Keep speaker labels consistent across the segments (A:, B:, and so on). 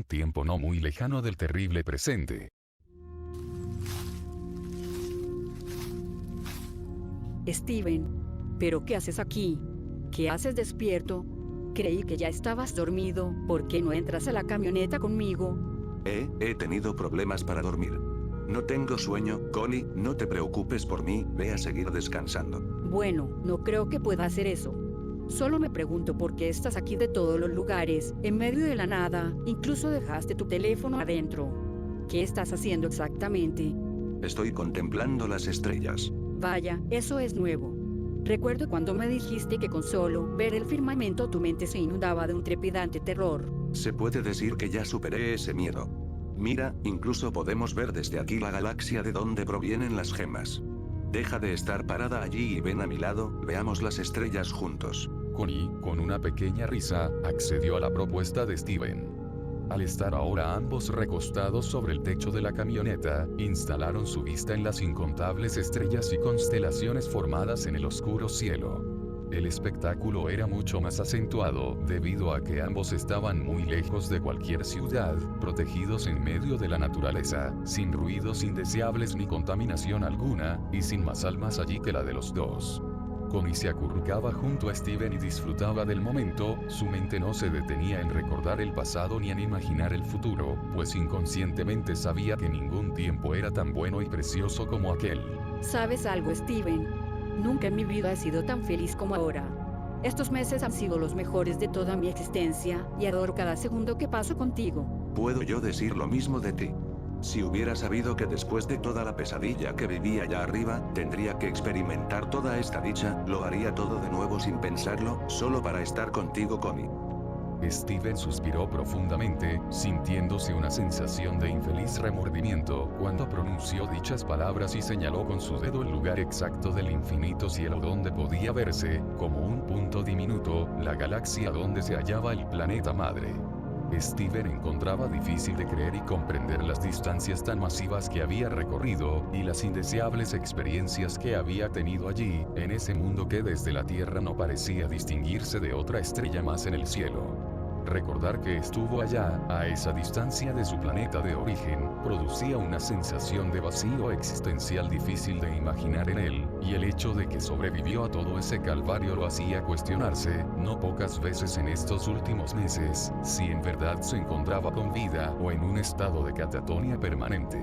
A: tiempo no muy lejano del terrible presente.
B: Steven, ¿pero qué haces aquí? ¿Qué haces despierto? Creí que ya estabas dormido. ¿Por qué no entras a la camioneta conmigo?
C: He tenido problemas para dormir. No tengo sueño, Connie, no te preocupes por mí, ve a seguir descansando.
B: Bueno, no creo que pueda hacer eso. Solo me pregunto por qué estás aquí de todos los lugares, en medio de la nada, incluso dejaste tu teléfono adentro. ¿Qué estás haciendo exactamente?
C: Estoy contemplando las estrellas.
B: Vaya, eso es nuevo. Recuerdo cuando me dijiste que con solo ver el firmamento tu mente se inundaba de un trepidante terror.
C: Se puede decir que ya superé ese miedo. Mira, incluso podemos ver desde aquí la galaxia de donde provienen las gemas. Deja de estar parada allí y ven a mi lado, veamos las estrellas juntos.
A: Connie, con una pequeña risa, accedió a la propuesta de Steven. Al estar ahora ambos recostados sobre el techo de la camioneta, instalaron su vista en las incontables estrellas y constelaciones formadas en el oscuro cielo. El espectáculo era mucho más acentuado, debido a que ambos estaban muy lejos de cualquier ciudad, protegidos en medio de la naturaleza, sin ruidos indeseables ni contaminación alguna, y sin más almas allí que la de los dos. Connie se acurrucaba junto a Steven y disfrutaba del momento, su mente no se detenía en recordar el pasado ni en imaginar el futuro, pues inconscientemente sabía que ningún tiempo era tan bueno y precioso como aquel.
B: ¿Sabes algo, Steven? Nunca en mi vida he sido tan feliz como ahora. Estos meses han sido los mejores de toda mi existencia, y adoro cada segundo que paso contigo.
C: ¿Puedo yo decir lo mismo de ti? Si hubiera sabido que después de toda la pesadilla que viví allá arriba, tendría que experimentar toda esta dicha, lo haría todo de nuevo sin pensarlo, solo para estar contigo, Connie.
A: Steven suspiró profundamente, sintiéndose una sensación de infeliz remordimiento cuando pronunció dichas palabras y señaló con su dedo el lugar exacto del infinito cielo donde podía verse, como un punto diminuto, la galaxia donde se hallaba el planeta madre. Steven encontraba difícil de creer y comprender las distancias tan masivas que había recorrido, y las indeseables experiencias que había tenido allí, en ese mundo que desde la Tierra no parecía distinguirse de otra estrella más en el cielo. Recordar que estuvo allá, a esa distancia de su planeta de origen, producía una sensación de vacío existencial difícil de imaginar en él, y el hecho de que sobrevivió a todo ese calvario lo hacía cuestionarse, no pocas veces en estos últimos meses, si en verdad se encontraba con vida o en un estado de catatonia permanente.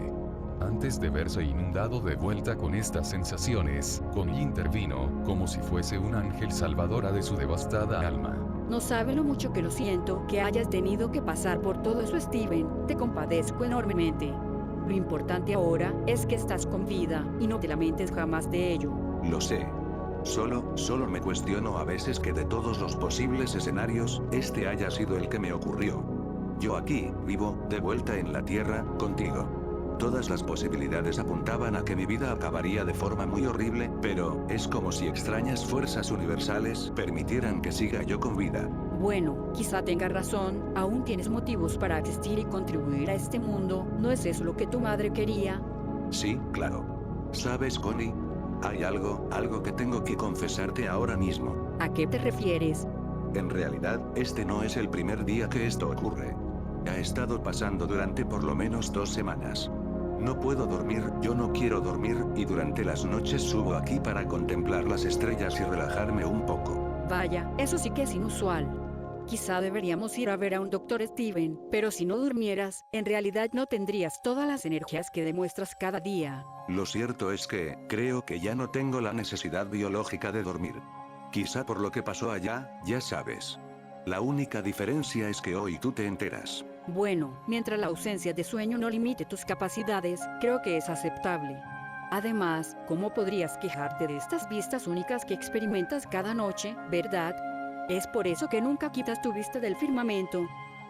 A: Antes de verse inundado de vuelta con estas sensaciones, Connie intervino, como si fuese un ángel salvadora de su devastada alma.
B: No sabe lo mucho que lo siento que hayas tenido que pasar por todo eso, Steven. Te compadezco enormemente. Lo importante ahora es que estás con vida, y no te lamentes jamás de ello.
C: Lo sé. Solo me cuestiono a veces que de todos los posibles escenarios, este haya sido el que me ocurrió. Yo aquí, vivo, de vuelta en la Tierra, contigo. Todas las posibilidades apuntaban a que mi vida acabaría de forma muy horrible, pero es como si extrañas fuerzas universales permitieran que siga yo con vida.
B: Bueno, quizá tengas razón, aún tienes motivos para existir y contribuir a este mundo, ¿no es eso lo que tu madre quería?
C: Sí, claro. ¿Sabes, Connie? Hay algo que tengo que confesarte ahora mismo.
B: ¿A qué te refieres?
C: En realidad, este no es el primer día que esto ocurre. Ha estado pasando durante por lo menos 2 semanas. No puedo dormir, yo no quiero dormir, y durante las noches subo aquí para contemplar las estrellas y relajarme un poco.
B: Vaya, eso sí que es inusual. Quizá deberíamos ir a ver a un doctor, Steven, pero si no durmieras, en realidad no tendrías todas las energías que demuestras cada día.
C: Lo cierto es que, creo que ya no tengo la necesidad biológica de dormir. Quizá por lo que pasó allá, ya sabes. La única diferencia es que hoy tú te enteras.
B: Bueno, mientras la ausencia de sueño no limite tus capacidades, creo que es aceptable. Además, ¿cómo podrías quejarte de estas vistas únicas que experimentas cada noche, verdad? Es por eso que nunca quitas tu vista del firmamento.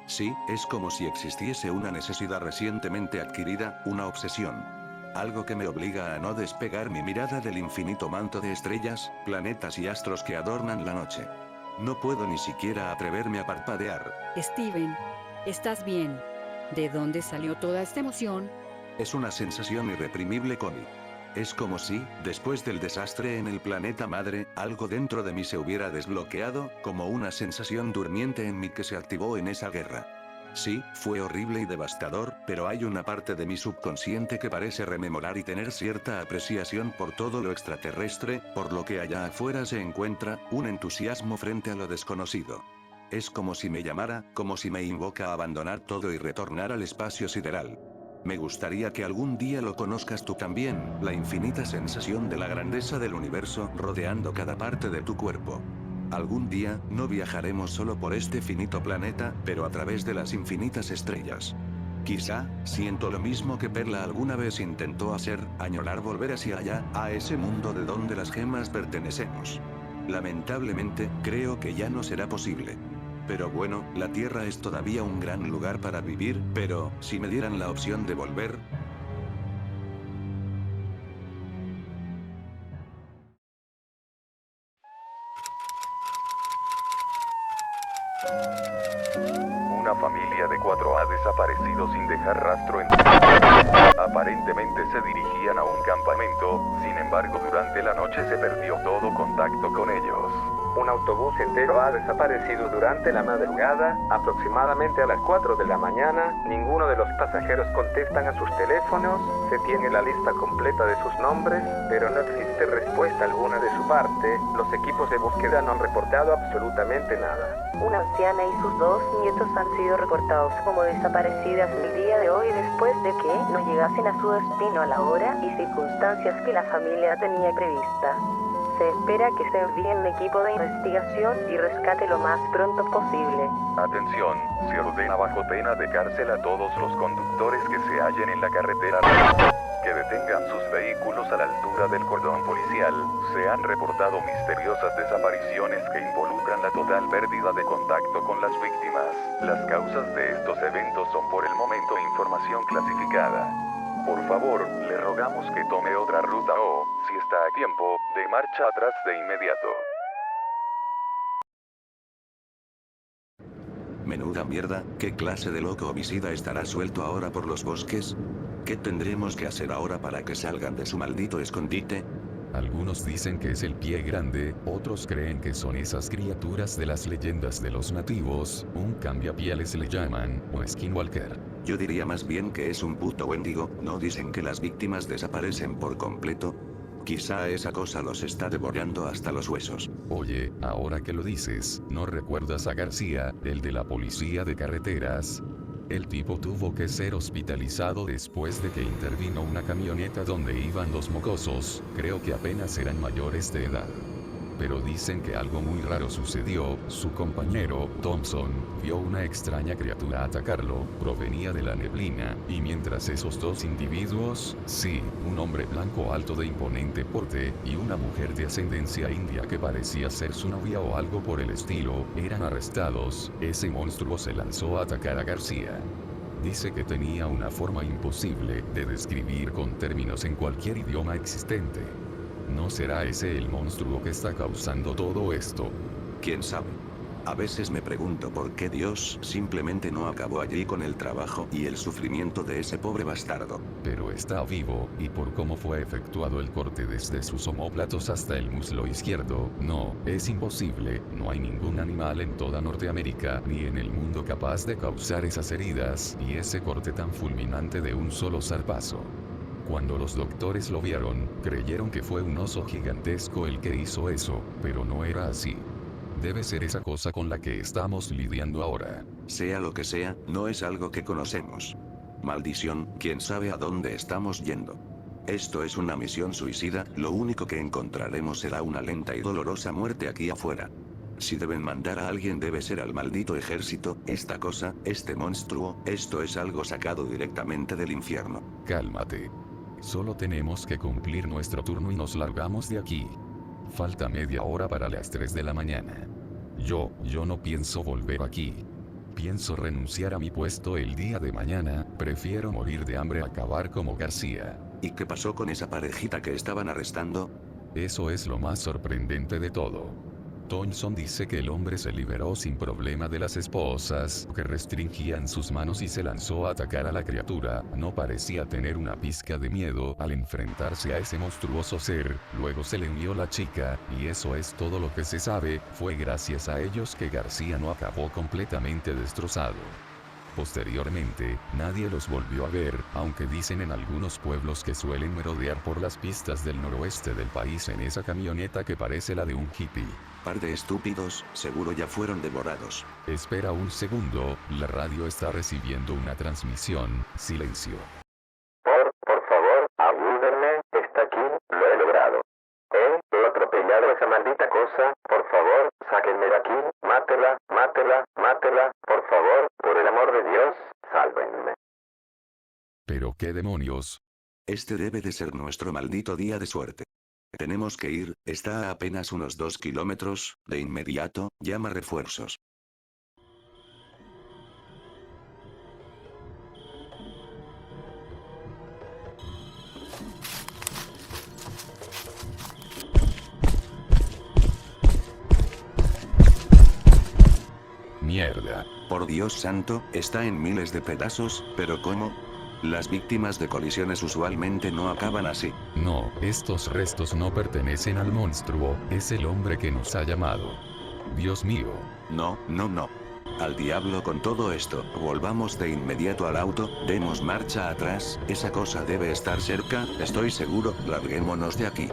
C: Sí, es como si existiese una necesidad recientemente adquirida, una obsesión. Algo que me obliga a no despegar mi mirada del infinito manto de estrellas, planetas y astros que adornan la noche. No puedo ni siquiera atreverme a parpadear.
B: Steven, ¿estás bien? ¿De dónde salió toda esta emoción?
C: Es una sensación irreprimible, Connie. Es como si, después del desastre en el planeta madre, algo dentro de mí se hubiera desbloqueado, como una sensación durmiente en mí que se activó en esa guerra. Sí, fue horrible y devastador, pero hay una parte de mi subconsciente que parece rememorar y tener cierta apreciación por todo lo extraterrestre, por lo que allá afuera se encuentra, un entusiasmo frente a lo desconocido. Es como si me llamara, como si me invoca a abandonar todo y retornar al espacio sideral. Me gustaría que algún día lo conozcas tú también, la infinita sensación de la grandeza del universo rodeando cada parte de tu cuerpo. Algún día, no viajaremos solo por este finito planeta, pero a través de las infinitas estrellas. Quizá, siento lo mismo que Perla alguna vez intentó hacer, añorar volver hacia allá, a ese mundo de donde las gemas pertenecemos. Lamentablemente, creo que ya no será posible. Pero bueno, la Tierra es todavía un gran lugar para vivir, pero, si me dieran la opción de volver,
D: Una familia de 4 ha desaparecido sin dejar rastro en... Aparentemente se dirigían a un campamento, sin embargo durante la noche se perdió todo contacto con ellos. Un autobús entero ha desaparecido durante la madrugada, aproximadamente a las 4 de la mañana. Ninguno de los pasajeros contestan a sus teléfonos, se tiene la lista completa de sus nombres, pero no existe respuesta alguna de su parte. Los equipos de búsqueda no han reportado absolutamente nada.
E: Una anciana y sus 2 nietos han sido reportados como desaparecidas el día de hoy después de que no llegasen a su destino a la hora y circunstancias que la familia tenía prevista. Se espera que se envíe un equipo de investigación y rescate lo más pronto posible.
D: Atención, se ordena bajo pena de cárcel a todos los conductores que se hallen en la carretera que detengan sus vehículos a la altura del cordón policial. Se han reportado misteriosas desapariciones que involucran la total pérdida de contacto con las víctimas. Las causas de estos eventos son por el momento información clasificada. Por favor, le rogamos que tome otra ruta o, si está a tiempo, de marcha atrás de inmediato.
C: menuda mierda, ¿qué clase de loco homicida estará suelto ahora por los bosques? ¿Qué tendremos que hacer ahora para que salgan de su maldito escondite?
A: Algunos dicen que es el pie grande, otros creen que son esas criaturas de las leyendas de los nativos, un cambiapieles le llaman, o skinwalker.
C: Yo diría más bien que es un puto wendigo, ¿no dicen que las víctimas desaparecen por completo? Quizá esa cosa los está devorando hasta los huesos.
A: Oye, ahora que lo dices, ¿no recuerdas a García, el de la policía de carreteras? El tipo tuvo que ser hospitalizado después de que intervino una camioneta donde iban dos mocosos, creo que apenas eran mayores de edad. Pero dicen que algo muy raro sucedió, su compañero, Thompson, vio una extraña criatura atacarlo, provenía de la neblina, y mientras esos dos individuos, sí, un hombre blanco alto de imponente porte, y una mujer de ascendencia india que parecía ser su novia o algo por el estilo, eran arrestados, ese monstruo se lanzó a atacar a García. Dice que tenía una forma imposible de describir con términos en cualquier idioma existente. ¿No será ese el monstruo que está causando todo esto?
C: ¿Quién sabe? A veces me pregunto por qué Dios simplemente no acabó allí con el trabajo y el sufrimiento de ese pobre bastardo.
A: Pero está vivo, y por cómo fue efectuado el corte desde sus omóplatos hasta el muslo izquierdo, no, es imposible, no hay ningún animal en toda Norteamérica ni en el mundo capaz de causar esas heridas y ese corte tan fulminante de un solo zarpazo. Cuando los doctores lo vieron, creyeron que fue un oso gigantesco el que hizo eso, pero no era así. Debe ser esa cosa con la que estamos lidiando ahora.
C: Sea lo que sea, no es algo que conocemos. Maldición, quién sabe a dónde estamos yendo. Esto es una misión suicida, lo único que encontraremos será una lenta y dolorosa muerte aquí afuera. Si deben mandar a alguien debe ser al maldito ejército, esta cosa, este monstruo, esto es algo sacado directamente del infierno.
A: Cálmate. Solo tenemos que cumplir nuestro turno y nos largamos de aquí. Falta media hora para las 3 de la mañana. Yo no pienso volver aquí. Pienso renunciar a mi puesto el día de mañana, prefiero morir de hambre a acabar como García.
C: ¿Y qué pasó con esa parejita que estaban arrestando?
A: Eso es lo más sorprendente de todo. Thompson dice que el hombre se liberó sin problema de las esposas que restringían sus manos y se lanzó a atacar a la criatura, no parecía tener una pizca de miedo al enfrentarse a ese monstruoso ser, luego se le unió la chica, y eso es todo lo que se sabe, fue gracias a ellos que García no acabó completamente destrozado. Posteriormente, nadie los volvió a ver, aunque dicen en algunos pueblos que suelen merodear por las pistas del noroeste del país en esa camioneta que parece la de un hippie.
C: Par de estúpidos, seguro ya fueron devorados.
A: Espera un segundo, la radio está recibiendo una transmisión, silencio.
F: Por favor, ayúdenme, está aquí, lo he logrado. He atropellado a esa maldita cosa, por favor, sáquenme de aquí, mátela, por favor, por el amor de Dios, sálvenme.
A: ¿Pero qué demonios?
C: Este debe de ser nuestro maldito día de suerte. Tenemos que ir, está a apenas unos 2 kilómetros, de inmediato, llama refuerzos.
A: Mierda.
C: Por Dios santo, está en miles de pedazos, pero ¿cómo? Las víctimas de colisiones usualmente no acaban así.
A: No, estos restos no pertenecen al monstruo, es el hombre que nos ha llamado. Dios mío.
C: No. Al diablo con todo esto, volvamos de inmediato al auto, demos marcha atrás, esa cosa debe estar cerca, estoy seguro, larguémonos de aquí.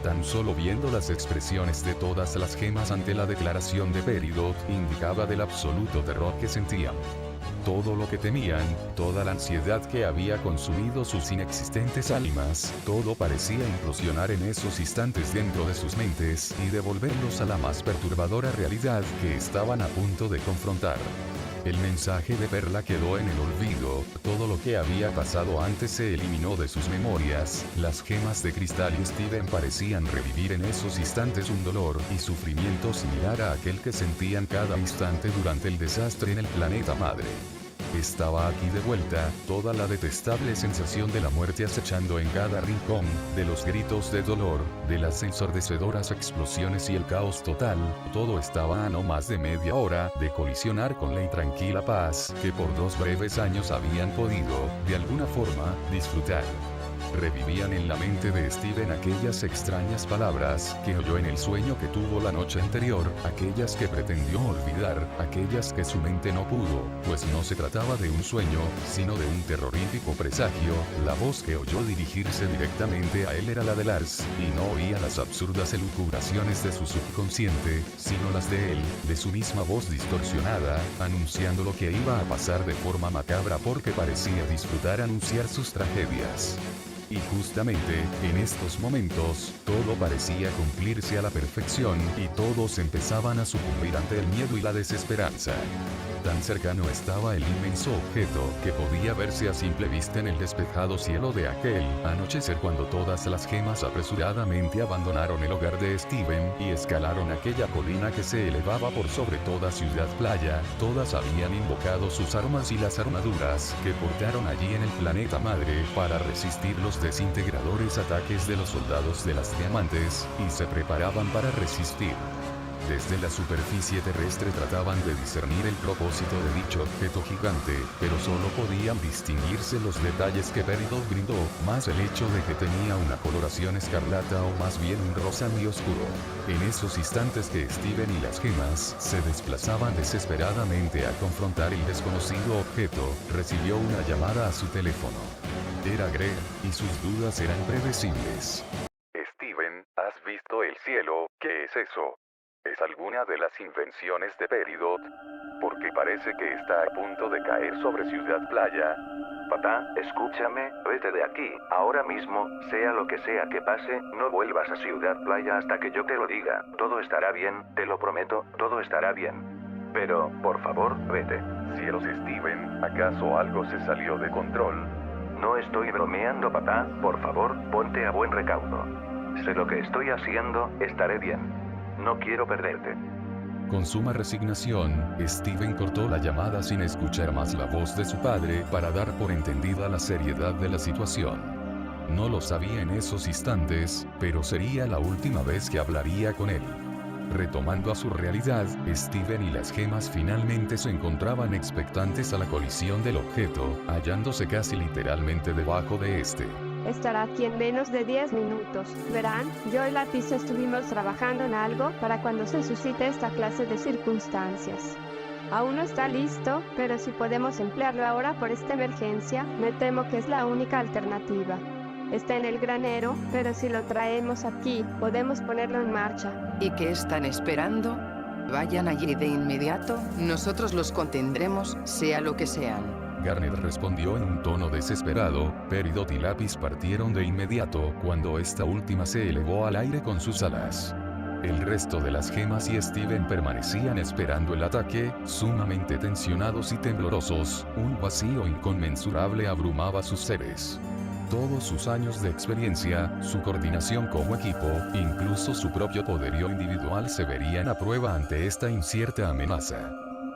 A: Tan solo viendo las expresiones de todas las gemas ante la declaración de Peridot, indicaba del absoluto terror que sentían. Todo lo que temían, toda la ansiedad que había consumido sus inexistentes almas, todo parecía implosionar en esos instantes dentro de sus mentes y devolverlos a la más perturbadora realidad que estaban a punto de confrontar. El mensaje de Perla quedó en el olvido, todo lo que había pasado antes se eliminó de sus memorias, las gemas de cristal y Steven parecían revivir en esos instantes un dolor y sufrimiento similar a aquel que sentían cada instante durante el desastre en el planeta madre. Estaba aquí de vuelta, toda la detestable sensación de la muerte acechando en cada rincón, de los gritos de dolor, de las ensordecedoras explosiones y el caos total, todo estaba a no más de media hora de colisionar con la intranquila paz que por 2 breves años habían podido, de alguna forma, disfrutar. Revivían en la mente de Steven aquellas extrañas palabras que oyó en el sueño que tuvo la noche anterior, aquellas que pretendió olvidar, aquellas que su mente no pudo, pues no se trataba de un sueño, sino de un terrorífico presagio. La voz que oyó dirigirse directamente a él era la de Lars, y no oía las absurdas elucubraciones de su subconsciente, sino las de él, de su misma voz distorsionada, anunciando lo que iba a pasar de forma macabra porque parecía disfrutar anunciar sus tragedias. Y justamente, en estos momentos, todo parecía cumplirse a la perfección y todos empezaban a sucumbir ante el miedo y la desesperanza. Tan cercano estaba el inmenso objeto que podía verse a simple vista en el despejado cielo de aquel anochecer cuando todas las gemas apresuradamente abandonaron el hogar de Steven y escalaron aquella colina que se elevaba por sobre toda Ciudad Playa. Todas habían invocado sus armas y las armaduras que portaron allí en el planeta madre para resistir los desintegradores ataques de los soldados de las diamantes, y se preparaban para resistir. Desde la superficie terrestre trataban de discernir el propósito de dicho objeto gigante, pero solo podían distinguirse los detalles que Peridot brindó, más el hecho de que tenía una coloración escarlata o más bien un rosa muy oscuro. En esos instantes que Steven y las gemas se desplazaban desesperadamente a confrontar el desconocido objeto, recibió una llamada a su teléfono. Era Greg, y sus dudas eran previsibles.
D: Steven, ¿has visto el cielo? ¿Qué es eso? ¿Es alguna de las invenciones de Peridot? Porque parece que está a punto de caer sobre Ciudad Playa.
C: Papá, escúchame, vete de aquí, ahora mismo, sea lo que sea que pase, no vuelvas a Ciudad Playa hasta que yo te lo diga. Todo estará bien, te lo prometo, todo estará bien. Pero, por favor, vete.
D: Cielos, Steven, ¿acaso algo se salió de control?
C: No estoy bromeando, papá, por favor, ponte a buen recaudo. Sé lo que estoy haciendo, estaré bien. No quiero perderte.
A: Con suma resignación, Steven cortó la llamada sin escuchar más la voz de su padre para dar por entendida la seriedad de la situación. No lo sabía en esos instantes, pero sería la última vez que hablaría con él. Retomando a su realidad, Steven y las gemas finalmente se encontraban expectantes a la colisión del objeto, hallándose casi literalmente debajo de este.
G: Estará aquí en menos de 10 minutos. Verán, yo y Lápiz estuvimos trabajando en algo para cuando se suscite esta clase de circunstancias. Aún no está listo, pero si podemos emplearlo ahora por esta emergencia, me temo que es la única alternativa. Está en el granero, pero si lo traemos aquí, podemos ponerlo en marcha.
H: ¿Y qué están esperando? Vayan allí de inmediato, nosotros los contendremos, sea lo que sean.
A: Garnet respondió en un tono desesperado. Peridot y Lápiz partieron de inmediato cuando esta última se elevó al aire con sus alas. El resto de las gemas y Steven permanecían esperando el ataque, sumamente tensionados y temblorosos. Un vacío inconmensurable abrumaba sus seres. Todos sus años de experiencia, su coordinación como equipo, incluso su propio poderío individual se verían a prueba ante esta incierta amenaza.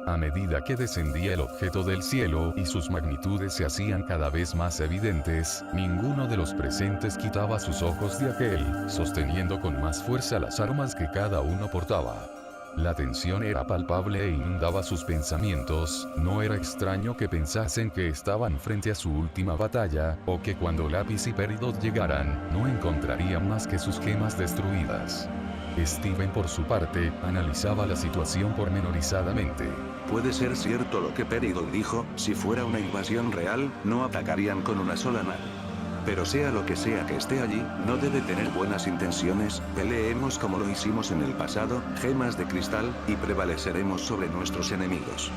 A: A medida que descendía el objeto del cielo y sus magnitudes se hacían cada vez más evidentes, ninguno de los presentes quitaba sus ojos de aquel, sosteniendo con más fuerza las armas que cada uno portaba. La tensión era palpable e inundaba sus pensamientos. No era extraño que pensasen que estaban frente a su última batalla, o que cuando Lápiz y Peridot llegaran, no encontrarían más que sus gemas destruidas. Steven, por su parte, analizaba la situación pormenorizadamente.
C: Puede ser cierto lo que Peridot dijo, si fuera una invasión real, no atacarían con una sola nave. Pero sea lo que sea que esté allí, no debe tener buenas intenciones. Peleemos como lo hicimos en el pasado, gemas de cristal, y prevaleceremos sobre nuestros enemigos.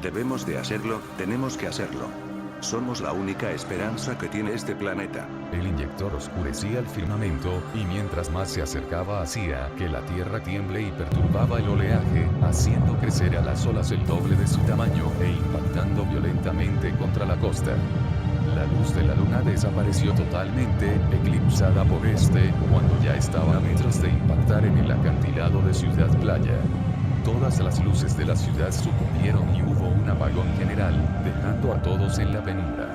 C: Debemos de hacerlo, tenemos que hacerlo. Somos la única esperanza que tiene este planeta.
A: El inyector oscurecía el firmamento, y mientras más se acercaba hacía que la tierra tiemble y perturbaba el oleaje, haciendo crecer a las olas el doble de su tamaño e impactando violentamente contra la costa. La luz de la luna desapareció totalmente, eclipsada por cuando ya estaba a metros de impactar en el acantilado de Ciudad Playa. Todas las luces de la ciudad sucumbieron y hubo un apagón general, dejando a todos en la penumbra.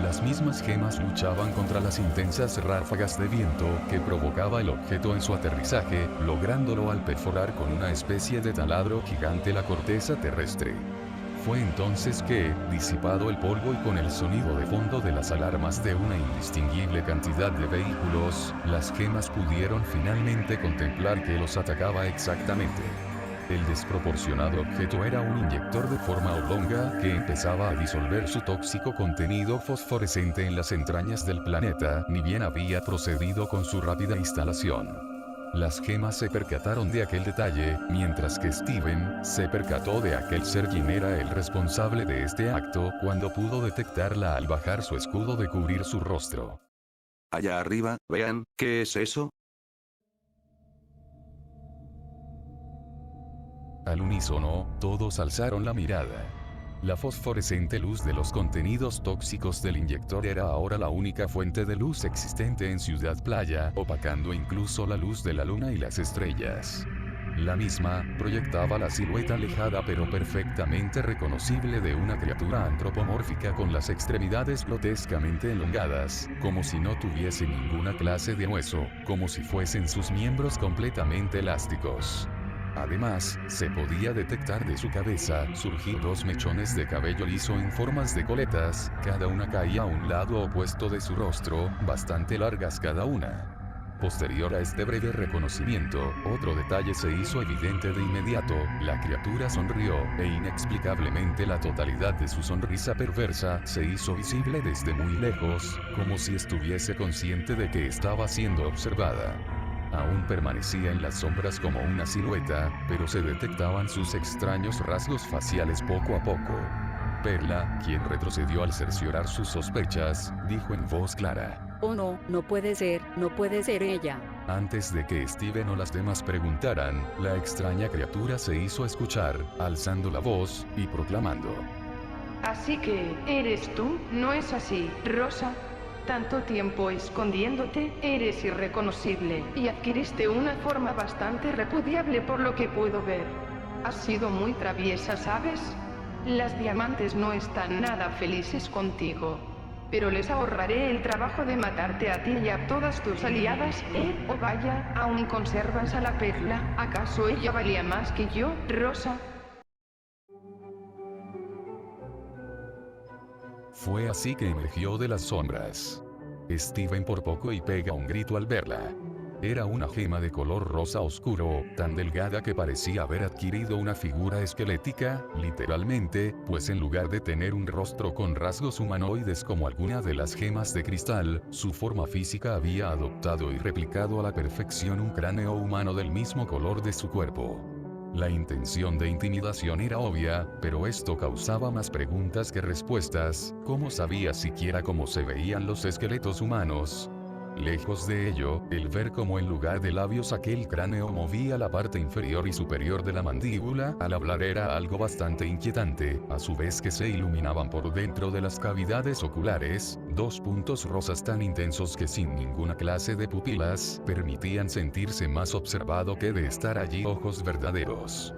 A: Las mismas gemas luchaban contra las intensas ráfagas de viento que provocaba el objeto en su aterrizaje, lográndolo al perforar con una especie de taladro gigante la corteza terrestre. Fue entonces que, disipado el polvo y con el sonido de fondo de las alarmas de una indistinguible cantidad de vehículos, las gemas pudieron finalmente contemplar que los atacaba exactamente. El desproporcionado objeto era un inyector de forma oblonga que empezaba a disolver su tóxico contenido fosforescente en las entrañas del planeta, ni bien había procedido con su rápida instalación. Las gemas se percataron de aquel detalle, mientras que Steven se percató de aquel ser quien era el responsable de este acto cuando pudo detectarla al bajar su escudo de cubrir su rostro.
C: Allá arriba, vean, ¿qué es eso?
A: Al unísono, todos alzaron la mirada. La fosforescente luz de los contenidos tóxicos del inyector era ahora la única fuente de luz existente en Ciudad Playa, opacando incluso la luz de la luna y las estrellas. La misma proyectaba la silueta alejada pero perfectamente reconocible de una criatura antropomórfica con las extremidades grotescamente elongadas, como si no tuviese ninguna clase de hueso, como si fuesen sus miembros completamente elásticos. Además, se podía detectar de su cabeza surgir dos mechones de cabello liso en formas de coletas, cada una caía a un lado opuesto de su rostro, bastante largas cada una. Posterior a este breve reconocimiento, otro detalle se hizo evidente de inmediato: la criatura sonrió, e inexplicablemente la totalidad de su sonrisa perversa se hizo visible desde muy lejos, como si estuviese consciente de que estaba siendo observada. Aún permanecía en las sombras como una silueta, pero se detectaban sus extraños rasgos faciales poco a poco. Perla, quien retrocedió al cerciorar sus sospechas, dijo en voz clara:
B: «Oh no, no puede ser ella».
A: Antes de que Steven o las demás preguntaran, la extraña criatura se hizo escuchar, alzando la voz y proclamando:
I: Así que, ¿eres tú? ¿No es así, Rosa? tanto tiempo escondiéndote, eres irreconocible, y adquiriste una forma bastante repudiable por lo que puedo ver. Has sido muy traviesa, ¿sabes? Las diamantes no están nada felices contigo. Pero les ahorraré el trabajo de matarte a ti y a todas tus aliadas, Oh vaya, ¿aún conservas a la perla? ¿Acaso ella valía más que yo, Rosa?
A: Fue así que emergió de las sombras. Steven por poco y pega un grito al verla. Era una gema de color rosa oscuro, tan delgada que parecía haber adquirido una figura esquelética, literalmente, pues en lugar de tener un rostro con rasgos humanoides como alguna de las gemas de cristal, su forma física había adoptado y replicado a la perfección un cráneo humano del mismo color de su cuerpo. La intención de intimidación era obvia, pero esto causaba más preguntas que respuestas. ¿Cómo sabía siquiera cómo se veían los esqueletos humanos? Lejos de ello, el ver cómo en lugar de labios aquel cráneo movía la parte inferior y superior de la mandíbula al hablar era algo bastante inquietante, a su vez que se iluminaban por dentro de las cavidades oculares, dos puntos rosas tan intensos que sin ninguna clase de pupilas, permitían sentirse más observado que de estar allí ojos verdaderos.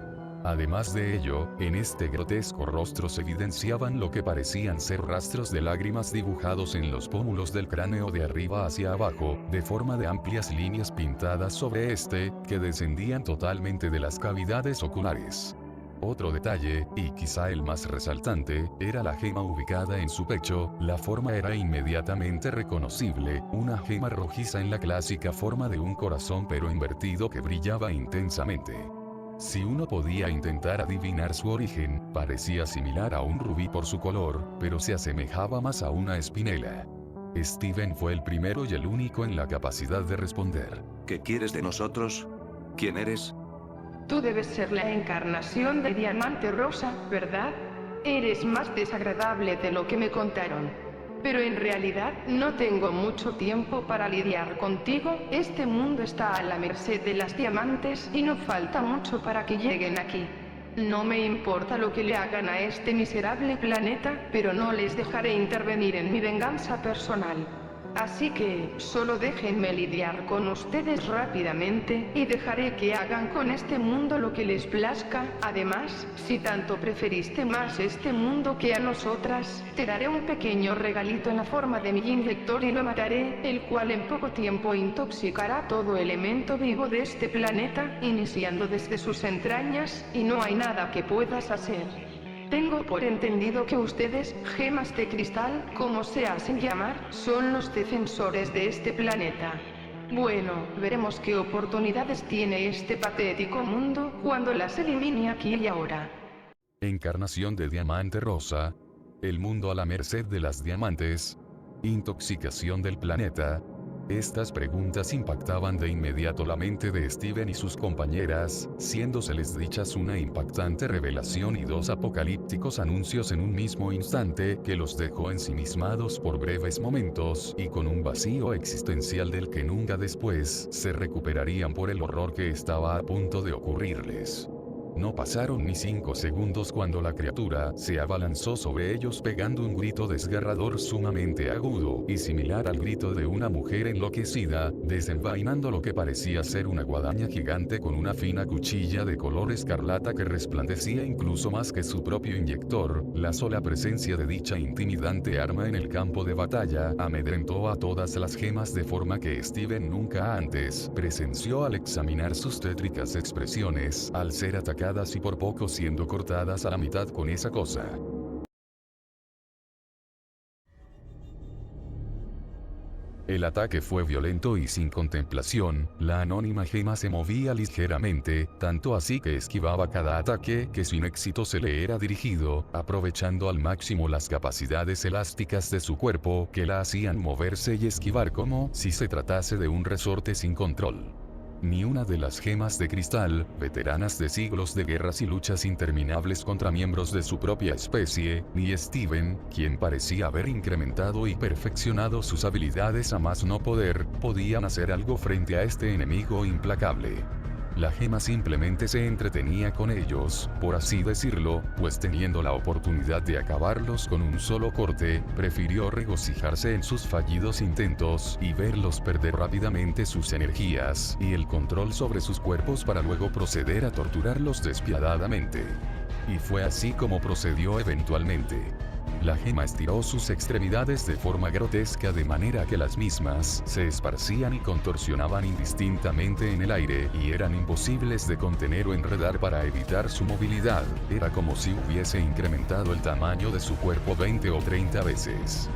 A: Además de ello, en este grotesco rostro se evidenciaban lo que parecían ser rastros de lágrimas dibujados en los pómulos del cráneo de arriba hacia abajo, de forma de amplias líneas pintadas sobre este, que descendían totalmente de las cavidades oculares. Otro detalle, y quizá el más resaltante, era la gema ubicada en su pecho. La forma era inmediatamente reconocible, una gema rojiza en la clásica forma de un corazón pero invertido que brillaba intensamente. Si uno podía intentar adivinar su origen, parecía similar a un rubí por su color, pero se asemejaba más a una espinela. Steven fue el primero y el único en la capacidad de responder.
C: ¿Qué quieres de nosotros? ¿Quién eres?
I: Tú debes ser la encarnación de Diamante Rosa, ¿verdad? Eres más desagradable de lo que me contaron. Pero en realidad, no tengo mucho tiempo para lidiar contigo. Este mundo está a la merced de las diamantes y no falta mucho para que lleguen aquí. No me importa lo que le hagan a este miserable planeta, pero no les dejaré intervenir en mi venganza personal. Así que, solo déjenme lidiar con ustedes rápidamente, y dejaré que hagan con este mundo lo que les plazca. Además, si tanto preferiste más este mundo que a nosotras, te daré un pequeño regalito en la forma de mi inyector y lo mataré, el cual en poco tiempo intoxicará todo elemento vivo de este planeta, iniciando desde sus entrañas, y no hay nada que puedas hacer. Tengo por entendido que ustedes, gemas de cristal, como se hacen llamar, son los defensores de este planeta. Bueno, veremos qué oportunidades tiene este patético mundo cuando las elimine aquí y ahora.
A: Encarnación de Diamante Rosa. El mundo a la merced de las diamantes. Intoxicación del planeta. Estas preguntas impactaban de inmediato la mente de Steven y sus compañeras, siéndoseles dichas una impactante revelación y dos apocalípticos anuncios en un mismo instante que los dejó ensimismados por breves momentos y con un vacío existencial del que nunca después se recuperarían por el horror que estaba a punto de ocurrirles. No pasaron ni 5 segundos cuando la criatura se abalanzó sobre ellos pegando un grito desgarrador sumamente agudo y similar al grito de una mujer enloquecida, desenvainando lo que parecía ser una guadaña gigante con una fina cuchilla de color escarlata que resplandecía incluso más que su propio inyector. La sola presencia de dicha intimidante arma en el campo de batalla amedrentó a todas las gemas de forma que Steven nunca antes presenció al examinar sus tétricas expresiones al ser atacadas y por poco siendo cortadas a la mitad con esa cosa. El ataque fue violento y sin contemplación. La anónima gema se movía ligeramente, tanto así que esquivaba cada ataque que sin éxito se le era dirigido, aprovechando al máximo las capacidades elásticas de su cuerpo que la hacían moverse y esquivar como si se tratase de un resorte sin control. Ni una de las gemas de cristal, veteranas de siglos de guerras y luchas interminables contra miembros de su propia especie, ni Steven, quien parecía haber incrementado y perfeccionado sus habilidades a más no poder, podían hacer algo frente a este enemigo implacable. La gema simplemente se entretenía con ellos, por así decirlo, pues teniendo la oportunidad de acabarlos con un solo corte, prefirió regocijarse en sus fallidos intentos y verlos perder rápidamente sus energías y el control sobre sus cuerpos para luego proceder a torturarlos despiadadamente. Y fue así como procedió eventualmente. La gema estiró sus extremidades de forma grotesca de manera que las mismas se esparcían y contorsionaban indistintamente en el aire y eran imposibles de contener o enredar para evitar su movilidad. Era como si hubiese incrementado el tamaño de su cuerpo 20 o 30 veces.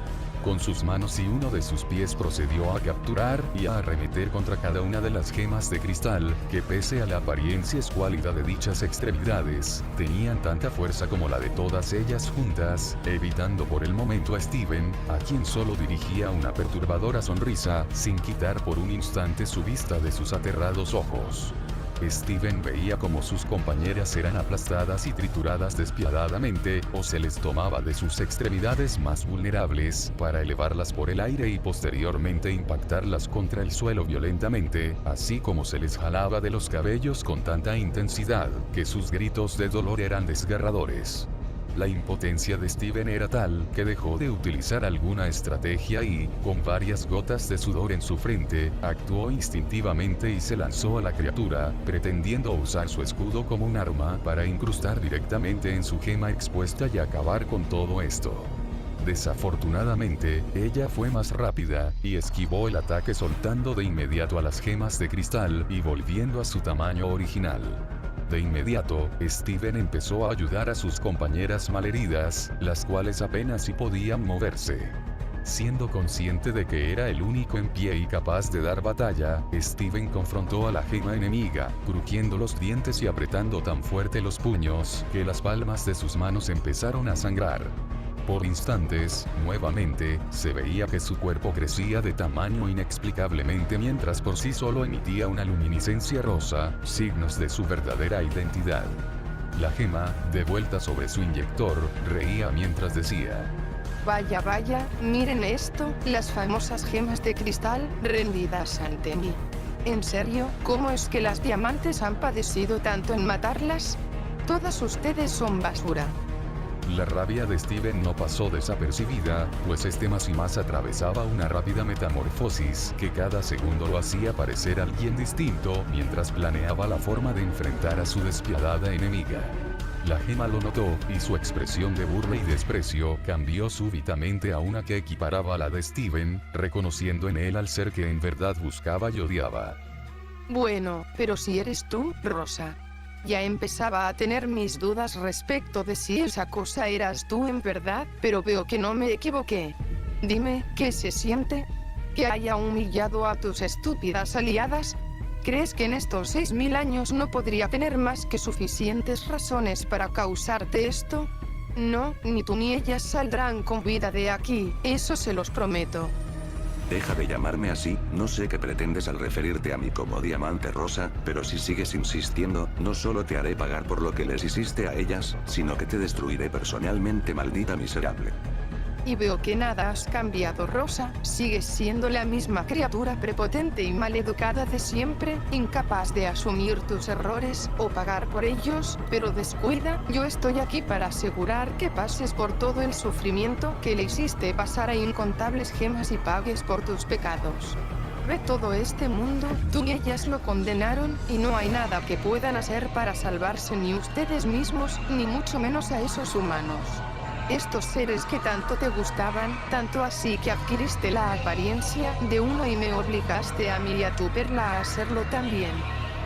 A: Con sus manos y uno de sus pies procedió a capturar y a arremeter contra cada una de las gemas de cristal, que pese a la apariencia escuálida de dichas extremidades, tenían tanta fuerza como la de todas ellas juntas, evitando por el momento a Steven, a quien solo dirigía una perturbadora sonrisa, sin quitar por un instante su vista de sus aterrados ojos. Steven veía como sus compañeras eran aplastadas y trituradas despiadadamente, o se les tomaba de sus extremidades más vulnerables, para elevarlas por el aire y posteriormente impactarlas contra el suelo violentamente, así como se les jalaba de los cabellos con tanta intensidad, que sus gritos de dolor eran desgarradores. La impotencia de Steven era tal que dejó de utilizar alguna estrategia y, con varias gotas de sudor en su frente, actuó instintivamente y se lanzó a la criatura, pretendiendo usar su escudo como un arma para incrustar directamente en su gema expuesta y acabar con todo esto. Desafortunadamente, ella fue más rápida, y esquivó el ataque soltando de inmediato a las gemas de cristal y volviendo a su tamaño original. De inmediato, Steven empezó a ayudar a sus compañeras malheridas, las cuales apenas si podían moverse. Siendo consciente de que era el único en pie y capaz de dar batalla, Steven confrontó a la gema enemiga, crujiendo los dientes y apretando tan fuerte los puños, que las palmas de sus manos empezaron a sangrar. Por instantes, nuevamente, se veía que su cuerpo crecía de tamaño inexplicablemente mientras por sí solo emitía una luminiscencia rosa, signos de su verdadera identidad. La gema, de vuelta sobre su inyector, reía mientras decía:
I: Vaya, vaya, miren esto, las famosas gemas de cristal, rendidas ante mí. ¿En serio? ¿Cómo es que las diamantes han padecido tanto en matarlas? Todas ustedes son basura.
A: La rabia de Steven no pasó desapercibida, pues este más y más atravesaba una rápida metamorfosis que cada segundo lo hacía parecer alguien distinto mientras planeaba la forma de enfrentar a su despiadada enemiga. La gema lo notó, y su expresión de burla y desprecio cambió súbitamente a una que equiparaba a la de Steven, reconociendo en él al ser que en verdad buscaba y odiaba.
I: Bueno, pero si eres tú, Rosa. Ya empezaba a tener mis dudas respecto de si esa cosa eras tú en verdad, pero veo que no me equivoqué. Dime, ¿qué se siente? ¿Que haya humillado a tus estúpidas aliadas? ¿Crees que en estos 6000 años no podría tener más que suficientes razones para causarte esto? No, ni tú ni ellas saldrán con vida de aquí, eso se los prometo.
C: Deja de llamarme así, no sé qué pretendes al referirte a mí como Diamante Rosa, pero si sigues insistiendo, no solo te haré pagar por lo que les hiciste a ellas, sino que te destruiré personalmente, maldita miserable.
I: Y veo que nada has cambiado, Rosa, sigues siendo la misma criatura prepotente y maleducada de siempre, incapaz de asumir tus errores o pagar por ellos, pero descuida, yo estoy aquí para asegurar que pases por todo el sufrimiento que le hiciste pasar a incontables gemas y pagues por tus pecados. Ve todo este mundo, tú y ellas lo condenaron, y no hay nada que puedan hacer para salvarse, ni ustedes mismos, ni mucho menos a esos humanos. Estos seres que tanto te gustaban, tanto así que adquiriste la apariencia de uno y me obligaste a mí y a tu perla a hacerlo también.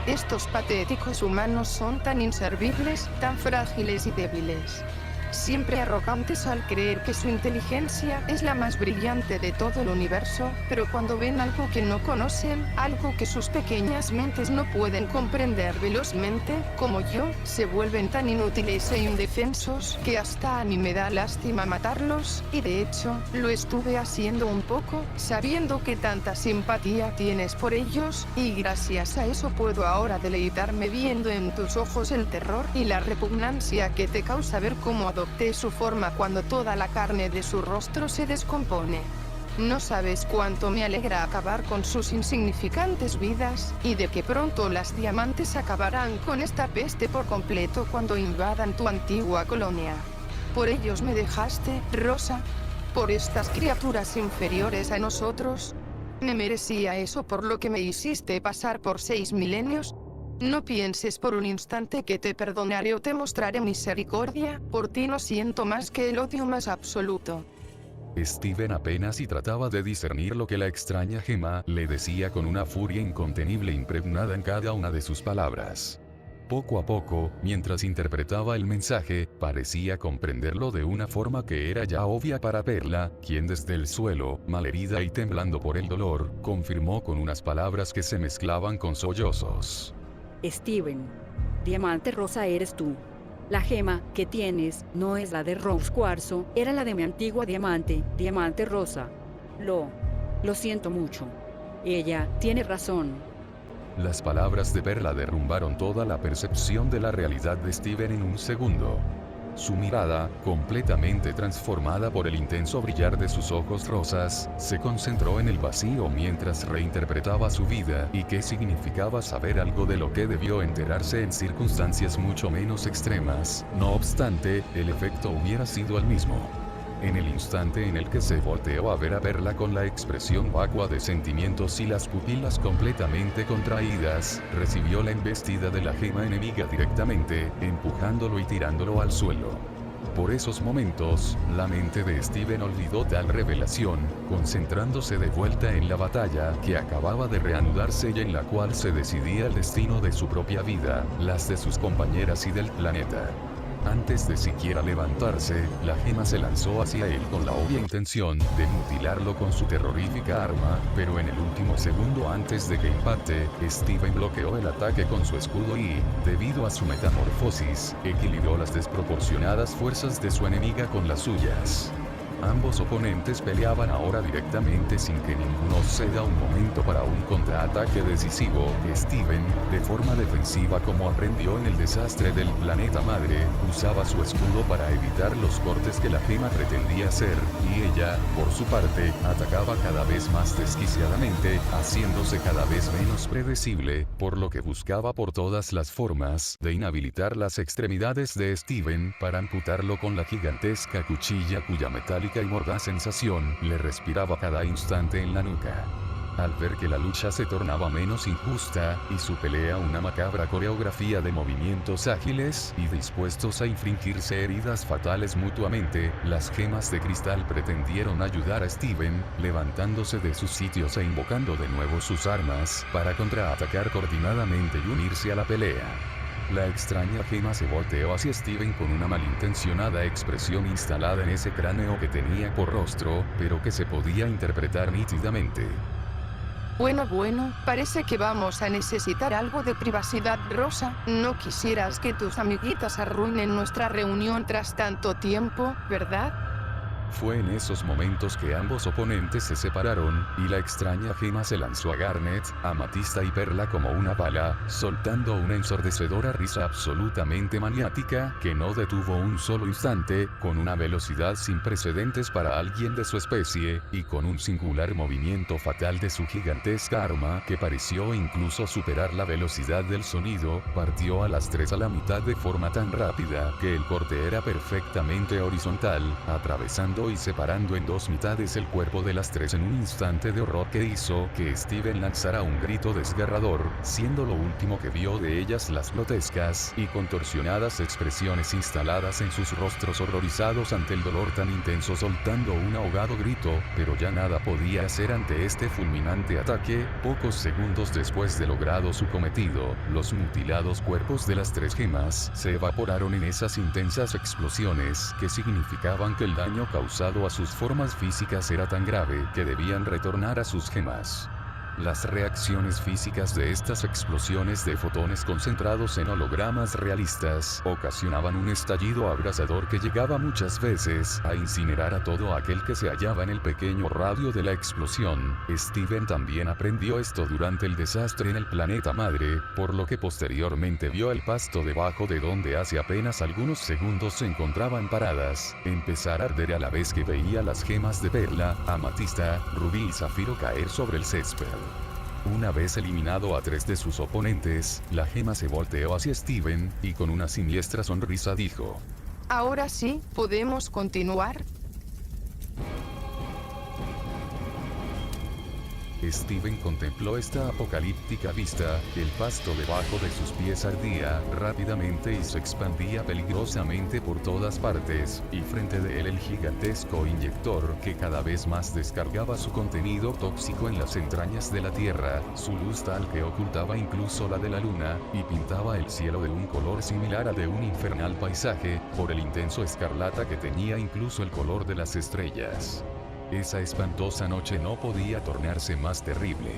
I: Estos patéticos humanos son tan inservibles, tan frágiles y débiles. Siempre arrogantes al creer que su inteligencia es la más brillante de todo el universo, pero cuando ven algo que no conocen, algo que sus pequeñas mentes no pueden comprender velozmente, como yo, se vuelven tan inútiles e indefensos que hasta a mí me da lástima matarlos, y de hecho, lo estuve haciendo un poco, sabiendo que tanta simpatía tienes por ellos, y gracias a eso puedo ahora deleitarme viendo en tus ojos el terror y la repugnancia que te causa ver cómo adopté su forma cuando toda la carne de su rostro se descompone. No sabes cuánto me alegra acabar con sus insignificantes vidas, y de que pronto las diamantes acabarán con esta peste por completo cuando invadan tu antigua colonia. Por ellos me dejaste, Rosa. Por estas criaturas inferiores a nosotros. ¿Me merecía eso por lo que me hiciste pasar por 6 milenios? No pienses por un instante que te perdonaré o te mostraré misericordia, por ti no siento más que el odio más absoluto.
A: Steven apenas si trataba de discernir lo que la extraña gema le decía con una furia incontenible impregnada en cada una de sus palabras. Poco a poco, mientras interpretaba el mensaje, parecía comprenderlo de una forma que era ya obvia para Perla, quien desde el suelo, malherida y temblando por el dolor, confirmó con unas palabras que se mezclaban con sollozos.
B: Steven, Diamante Rosa eres tú. La gema que tienes no es la de Rose Cuarzo, era la de mi antigua diamante, Diamante Rosa. Lo siento mucho. Ella tiene razón.
A: Las palabras de Perla derrumbaron toda la percepción de la realidad de Steven en un segundo. Su mirada, completamente transformada por el intenso brillar de sus ojos rosas, se concentró en el vacío mientras reinterpretaba su vida y qué significaba saber algo de lo que debió enterarse en circunstancias mucho menos extremas. No obstante, el efecto hubiera sido el mismo. En el instante en el que se volteó a ver a Perla con la expresión vacua de sentimientos y las pupilas completamente contraídas, recibió la embestida de la gema enemiga directamente, empujándolo y tirándolo al suelo. Por esos momentos, la mente de Steven olvidó tal revelación, concentrándose de vuelta en la batalla que acababa de reanudarse y en la cual se decidía el destino de su propia vida, las de sus compañeras y del planeta. Antes de siquiera levantarse, la gema se lanzó hacia él con la obvia intención de mutilarlo con su terrorífica arma, pero en el último segundo antes de que impacte, Steven bloqueó el ataque con su escudo y, debido a su metamorfosis, equilibró las desproporcionadas fuerzas de su enemiga con las suyas. Ambos oponentes peleaban ahora directamente sin que ninguno ceda un momento para un contraataque decisivo. Steven, de forma defensiva como aprendió en el desastre del planeta madre, usaba su escudo para evitar los cortes que la gema pretendía hacer, y ella, por su parte, atacaba cada vez más desquiciadamente, haciéndose cada vez menos predecible, por lo que buscaba por todas las formas de inhabilitar las extremidades de Steven para amputarlo con la gigantesca cuchilla cuya metálica y mordaz sensación le respiraba cada instante en la nuca. Al ver que la lucha se tornaba menos injusta, y su pelea una macabra coreografía de movimientos ágiles y dispuestos a infligirse heridas fatales mutuamente, las gemas de cristal pretendieron ayudar a Steven, levantándose de sus sitios e invocando de nuevo sus armas, para contraatacar coordinadamente y unirse a la pelea. La extraña gema se volteó hacia Steven con una malintencionada expresión instalada en ese cráneo que tenía por rostro, pero que se podía interpretar nítidamente.
I: Bueno, parece que vamos a necesitar algo de privacidad, Rosa. No quisieras que tus amiguitas arruinen nuestra reunión tras tanto tiempo, ¿verdad?
A: Fue en esos momentos que ambos oponentes se separaron, y la extraña gema se lanzó a Garnet, Amatista y Perla como una bala, soltando una ensordecedora risa absolutamente maniática, que no detuvo un solo instante, con una velocidad sin precedentes para alguien de su especie, y con un singular movimiento fatal de su gigantesca arma, que pareció incluso superar la velocidad del sonido, partió a las tres a la mitad de forma tan rápida, que el corte era perfectamente horizontal, atravesando y separando en dos mitades el cuerpo de las tres en un instante de horror que hizo que Steven lanzara un grito desgarrador, siendo lo último que vio de ellas las grotescas y contorsionadas expresiones instaladas en sus rostros horrorizados ante el dolor tan intenso, soltando un ahogado grito, pero ya nada podía hacer ante este fulminante ataque. Pocos segundos después de logrado su cometido, los mutilados cuerpos de las tres gemas se evaporaron en esas intensas explosiones que significaban que el daño causado a sus formas físicas era tan grave que debían retornar a sus gemas. Las reacciones físicas de estas explosiones de fotones concentrados en hologramas realistas ocasionaban un estallido abrasador que llegaba muchas veces a incinerar a todo aquel que se hallaba en el pequeño radio de la explosión. Steven también aprendió esto durante el desastre en el planeta madre, por lo que posteriormente vio el pasto debajo de donde hace apenas algunos segundos se encontraban paradas, empezar a arder a la vez que veía las gemas de perla, amatista, rubí y zafiro caer sobre el césped. Una vez eliminado a 3 de sus oponentes, la gema se volteó hacia Steven, y con una siniestra sonrisa dijo:
H: Ahora sí, ¿podemos continuar?
A: Steven contempló esta apocalíptica vista. El pasto debajo de sus pies ardía rápidamente y se expandía peligrosamente por todas partes, y frente de él el gigantesco inyector que cada vez más descargaba su contenido tóxico en las entrañas de la Tierra, su luz tal que ocultaba incluso la de la luna, y pintaba el cielo de un color similar al de un infernal paisaje, por el intenso escarlata que tenía incluso el color de las estrellas. Esa espantosa noche no podía tornarse más terrible.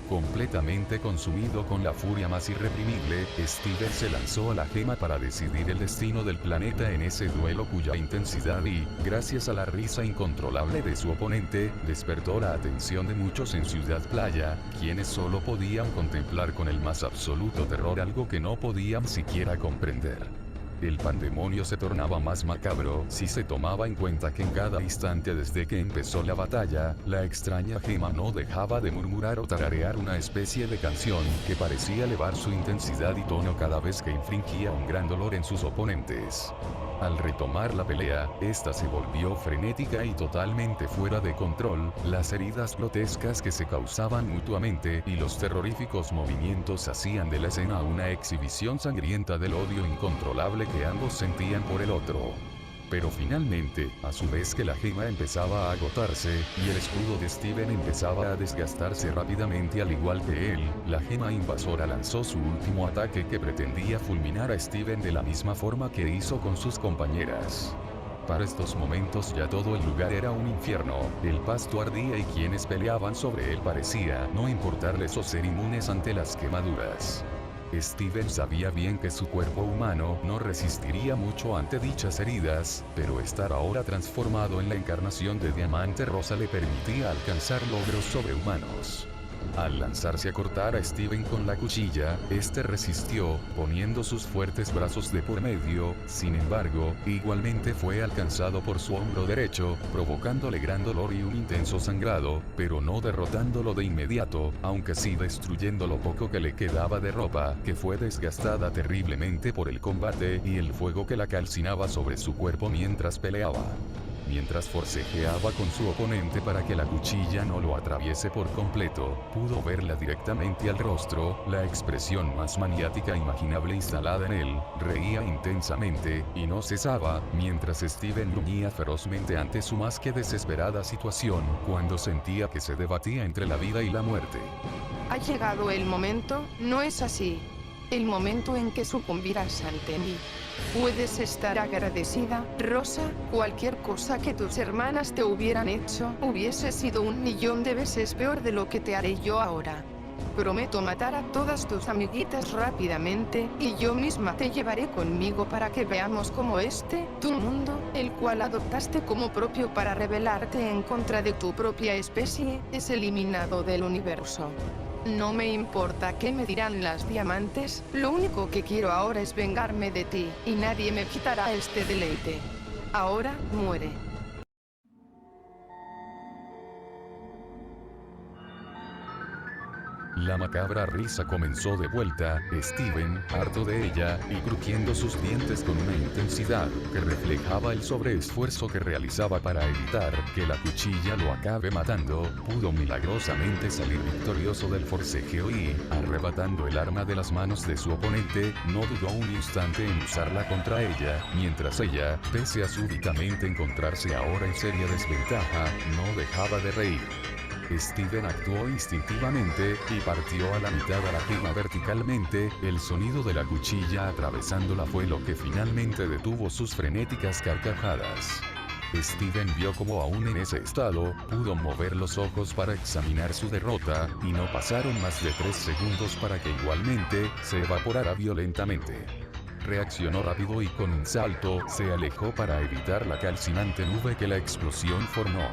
A: Completamente consumido con la furia más irreprimible, Steven se lanzó a la gema para decidir el destino del planeta en ese duelo cuya intensidad y, gracias a la risa incontrolable de su oponente, despertó la atención de muchos en Ciudad Playa, quienes solo podían contemplar con el más absoluto terror algo que no podían siquiera comprender. El pandemonio se tornaba más macabro si se tomaba en cuenta que en cada instante desde que empezó la batalla, la extraña gema no dejaba de murmurar o tararear una especie de canción que parecía elevar su intensidad y tono cada vez que infligía un gran dolor en sus oponentes. Al retomar la pelea, esta se volvió frenética y totalmente fuera de control, las heridas grotescas que se causaban mutuamente y los terroríficos movimientos hacían de la escena una exhibición sangrienta del odio incontrolable que ambos sentían por el otro. Pero finalmente, a su vez que la gema empezaba a agotarse, y el escudo de Steven empezaba a desgastarse rápidamente al igual que él, la gema invasora lanzó su último ataque que pretendía fulminar a Steven de la misma forma que hizo con sus compañeras. Para estos momentos ya todo el lugar era un infierno, el pasto ardía y quienes peleaban sobre él parecía no importarles o ser inmunes ante las quemaduras. Steven sabía bien que su cuerpo humano no resistiría mucho ante dichas heridas, pero estar ahora transformado en la encarnación de Diamante Rosa le permitía alcanzar logros sobrehumanos. Al lanzarse a cortar a Steven con la cuchilla, este resistió, poniendo sus fuertes brazos de por medio. Sin embargo, igualmente fue alcanzado por su hombro derecho, provocándole gran dolor y un intenso sangrado, pero no derrotándolo de inmediato, aunque sí destruyendo lo poco que le quedaba de ropa, que fue desgastada terriblemente por el combate y el fuego que la calcinaba sobre su cuerpo mientras peleaba. Mientras forcejeaba con su oponente para que la cuchilla no lo atraviese por completo, pudo verla directamente al rostro, la expresión más maniática imaginable instalada en él, reía intensamente, y no cesaba, mientras Steven gruñía ferozmente ante su más que desesperada situación, cuando sentía que se debatía entre la vida y la muerte.
H: Ha llegado el momento, ¿no es así? El momento en que sucumbirás ante mí. Puedes estar agradecida, Rosa, cualquier cosa que tus hermanas te hubieran hecho hubiese sido 1.000.000 de veces peor de lo que te haré yo ahora. Prometo matar a todas tus amiguitas rápidamente, y yo misma te llevaré conmigo para que veamos cómo tu mundo, el cual adoptaste como propio para rebelarte en contra de tu propia especie, es eliminado del universo. No me importa qué me dirán las diamantes, lo único que quiero ahora es vengarme de ti, y nadie me quitará este deleite. Ahora, muere.
A: La macabra risa comenzó de vuelta. Steven, harto de ella, y crujiendo sus dientes con una intensidad que reflejaba el sobreesfuerzo que realizaba para evitar que la cuchilla lo acabe matando, pudo milagrosamente salir victorioso del forcejeo y, arrebatando el arma de las manos de su oponente, no dudó un instante en usarla contra ella, mientras ella, pese a súbitamente encontrarse ahora en seria desventaja, no dejaba de reír. Steven actuó instintivamente, y partió a la mitad a la gema verticalmente. El sonido de la cuchilla atravesándola fue lo que finalmente detuvo sus frenéticas carcajadas. Steven vio como aún en ese estado, pudo mover los ojos para examinar su derrota, y no pasaron más de 3 segundos para que igualmente, se evaporara violentamente. Reaccionó rápido y con un salto, se alejó para evitar la calcinante nube que la explosión formó.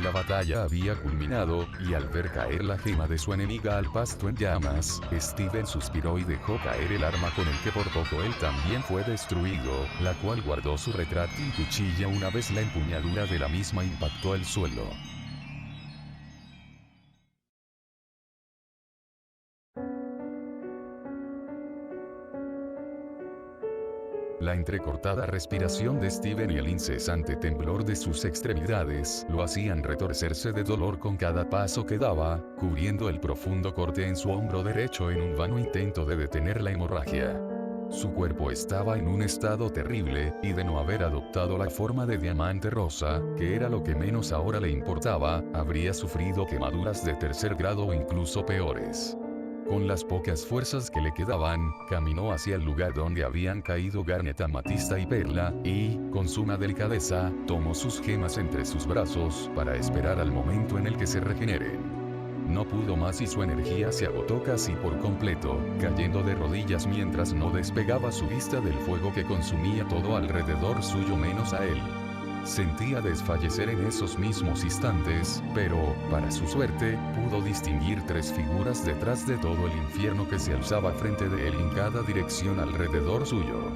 A: La batalla había culminado, y al ver caer la gema de su enemiga al pasto en llamas, Steven suspiró y dejó caer el arma con el que por poco él también fue destruido, la cual guardó su retráctil cuchilla una vez la empuñadura de la misma impactó el suelo. La entrecortada respiración de Steven y el incesante temblor de sus extremidades lo hacían retorcerse de dolor con cada paso que daba, cubriendo el profundo corte en su hombro derecho en un vano intento de detener la hemorragia. Su cuerpo estaba en un estado terrible, y de no haber adoptado la forma de diamante rosa, que era lo que menos ahora le importaba, habría sufrido quemaduras de 3er grado o incluso peores. Con las pocas fuerzas que le quedaban, caminó hacia el lugar donde habían caído Garnet, Amatista y Perla, y, con suma delicadeza, tomó sus gemas entre sus brazos, para esperar al momento en el que se regeneren. No pudo más y su energía se agotó casi por completo, cayendo de rodillas mientras no despegaba su vista del fuego que consumía todo alrededor suyo menos a él. Sentía desfallecer en esos mismos instantes, pero, para su suerte, pudo distinguir 3 figuras detrás de todo el infierno que se alzaba frente de él en cada dirección alrededor suyo.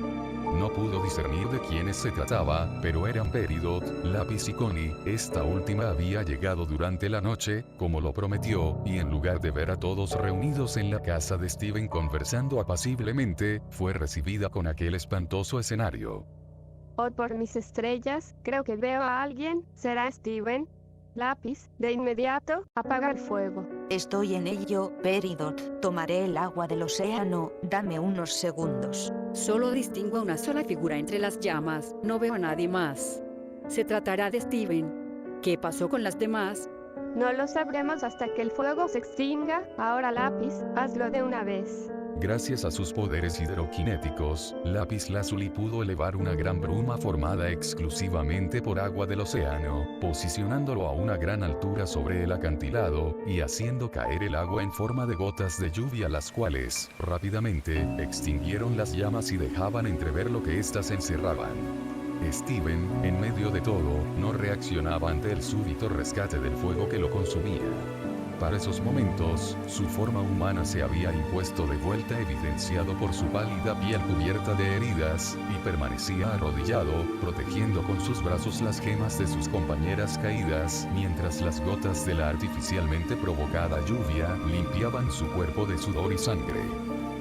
A: No pudo discernir de quiénes se trataba, pero eran Peridot, Lápiz y Connie. Esta última había llegado durante la noche, como lo prometió, y en lugar de ver a todos reunidos en la casa de Steven conversando apaciblemente, fue recibida con aquel espantoso escenario.
G: Oh, por mis estrellas, creo que veo a alguien. ¿Será Steven? Lápiz, de inmediato, apaga el fuego.
J: Estoy en ello, Peridot. Tomaré el agua del océano, dame unos segundos.
B: Solo distingo a una sola figura entre las llamas, no veo a nadie más. Se tratará de Steven. ¿Qué pasó con las demás?
G: No lo sabremos hasta que el fuego se extinga. Ahora, Lápiz, hazlo de una vez.
A: Gracias a sus poderes hidroquinéticos, Lápiz Lazuli pudo elevar una gran bruma formada exclusivamente por agua del océano, posicionándolo a una gran altura sobre el acantilado, y haciendo caer el agua en forma de gotas de lluvia, las cuales, rápidamente, extinguieron las llamas y dejaban entrever lo que éstas encerraban. Steven, en medio de todo, no reaccionaba ante el súbito rescate del fuego que lo consumía. Para esos momentos, su forma humana se había impuesto de vuelta, evidenciado por su pálida piel cubierta de heridas, y permanecía arrodillado, protegiendo con sus brazos las gemas de sus compañeras caídas, mientras las gotas de la artificialmente provocada lluvia limpiaban su cuerpo de sudor y sangre.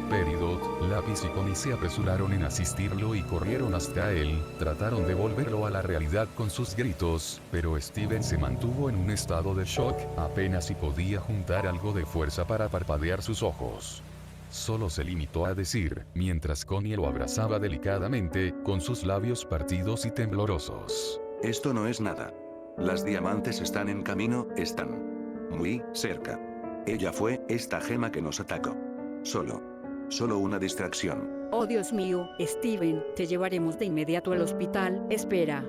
A: Peridot, Lápiz y Connie se apresuraron en asistirlo y corrieron hasta él, trataron de volverlo a la realidad con sus gritos, pero Steven se mantuvo en un estado de shock, apenas si podía juntar algo de fuerza para parpadear sus ojos. Solo se limitó a decir, mientras Connie lo abrazaba delicadamente, con sus labios partidos y temblorosos:
C: Esto no es nada. Las diamantes están en camino, están muy cerca. Ella fue esta gema que nos atacó. Solo una distracción.
B: Oh, Dios mío, Steven, te llevaremos de inmediato al hospital. Espera.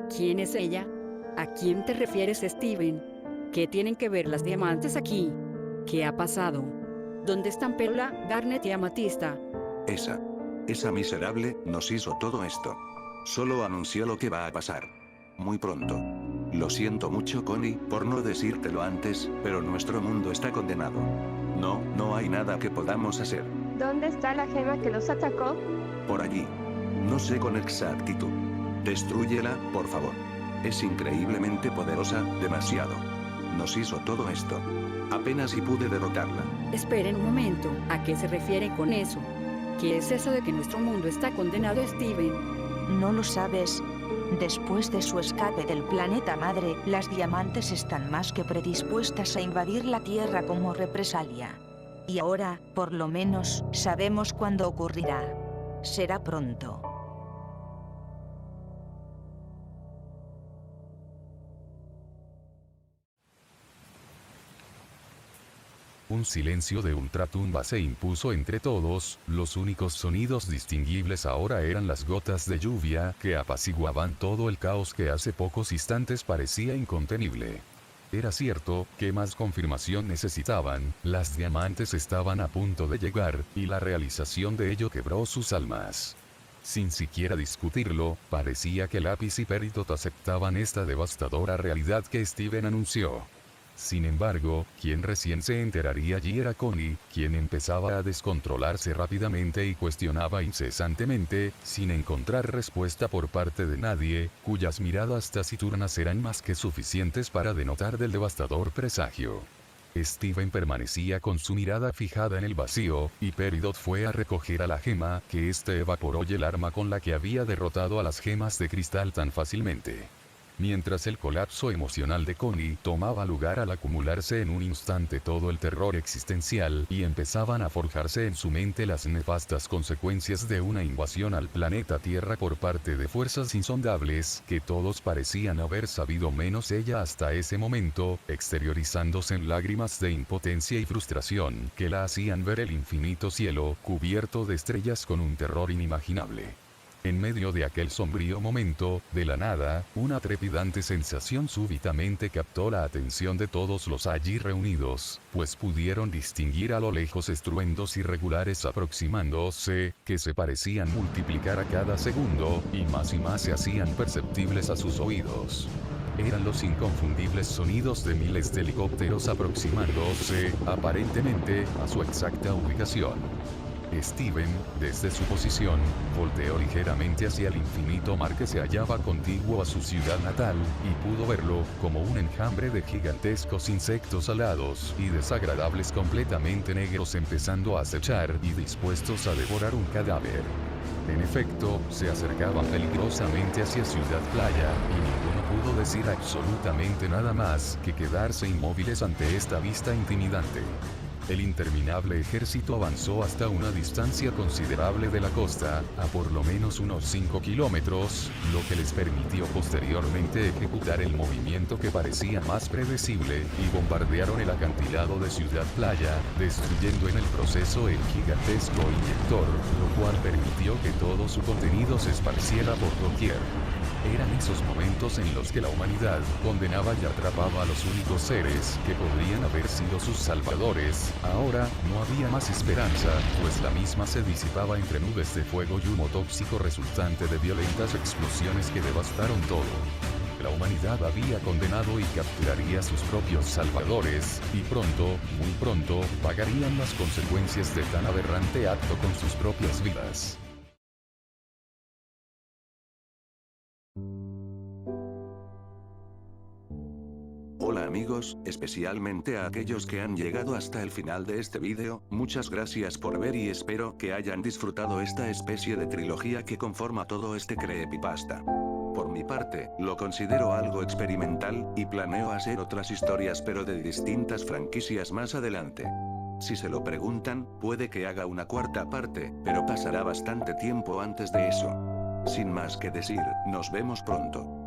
B: ¿Quién es ella? ¿A quién te refieres, Steven? ¿Qué tienen que ver las diamantes aquí? ¿Qué ha pasado? ¿Dónde están Perla, Garnet y Amatista?
C: Esa miserable nos hizo todo esto. Solo anunció lo que va a pasar. Muy pronto. Lo siento mucho, Connie, por no decírtelo antes, pero nuestro mundo está condenado. No hay nada que podamos hacer.
G: ¿Dónde está la gema que los atacó?
C: Por allí. No sé con exactitud. Destrúyela, por favor. Es increíblemente poderosa, demasiado. Nos hizo todo esto. Apenas si pude derrotarla.
B: Esperen un momento, ¿a qué se refiere con eso? ¿Qué es eso de que nuestro mundo está condenado, Steven?
J: ¿No lo sabes? Después de su escape del planeta madre, las diamantes están más que predispuestas a invadir la Tierra como represalia. Y ahora, por lo menos, sabemos cuándo ocurrirá. Será pronto.
A: Un silencio de ultratumba se impuso entre todos, los únicos sonidos distinguibles ahora eran las gotas de lluvia que apaciguaban todo el caos que hace pocos instantes parecía incontenible. Era cierto, que más confirmación necesitaban, las diamantes estaban a punto de llegar, y la realización de ello quebró sus almas. Sin siquiera discutirlo, parecía que Lápiz y Peridot aceptaban esta devastadora realidad que Steven anunció. Sin embargo, quien recién se enteraría allí era Connie, quien empezaba a descontrolarse rápidamente y cuestionaba incesantemente, sin encontrar respuesta por parte de nadie, cuyas miradas taciturnas eran más que suficientes para denotar del devastador presagio. Steven permanecía con su mirada fijada en el vacío, y Peridot fue a recoger a la gema, que éste evaporó y el arma con la que había derrotado a las gemas de cristal tan fácilmente. Mientras el colapso emocional de Connie tomaba lugar al acumularse en un instante todo el terror existencial y empezaban a forjarse en su mente las nefastas consecuencias de una invasión al planeta Tierra por parte de fuerzas insondables que todos parecían haber sabido menos ella hasta ese momento, exteriorizándose en lágrimas de impotencia y frustración que la hacían ver el infinito cielo cubierto de estrellas con un terror inimaginable. En medio de aquel sombrío momento, de la nada, una trepidante sensación súbitamente captó la atención de todos los allí reunidos, pues pudieron distinguir a lo lejos estruendos irregulares aproximándose, que se parecían multiplicar a cada segundo, y más se hacían perceptibles a sus oídos. Eran los inconfundibles sonidos de miles de helicópteros aproximándose, aparentemente, a su exacta ubicación. Steven, desde su posición, volteó ligeramente hacia el infinito mar que se hallaba contiguo a su ciudad natal, y pudo verlo, como un enjambre de gigantescos insectos alados y desagradables completamente negros empezando a acechar y dispuestos a devorar un cadáver. En efecto, se acercaban peligrosamente hacia Ciudad Playa, y ninguno pudo decir absolutamente nada más que quedarse inmóviles ante esta vista intimidante. El interminable ejército avanzó hasta una distancia considerable de la costa, a por lo menos unos 5 kilómetros, lo que les permitió posteriormente ejecutar el movimiento que parecía más predecible, y bombardearon el acantilado de Ciudad Playa, destruyendo en el proceso el gigantesco inyector, lo cual permitió que todo su contenido se esparciera por doquier. Eran esos momentos en los que la humanidad condenaba y atrapaba a los únicos seres que podrían haber sido sus salvadores. Ahora, no había más esperanza, pues la misma se disipaba entre nubes de fuego y humo tóxico resultante de violentas explosiones que devastaron todo. La humanidad había condenado y capturaría a sus propios salvadores, y pronto, muy pronto, pagarían las consecuencias de tan aberrante acto con sus propias vidas.
C: Hola amigos, especialmente a aquellos que han llegado hasta el final de este vídeo, muchas gracias por ver y espero que hayan disfrutado esta especie de trilogía que conforma todo este creepypasta. Por mi parte, lo considero algo experimental, y planeo hacer otras historias pero de distintas franquicias más adelante. Si se lo preguntan, puede que haga una cuarta parte, pero pasará bastante tiempo antes de eso. Sin más que decir, nos vemos pronto.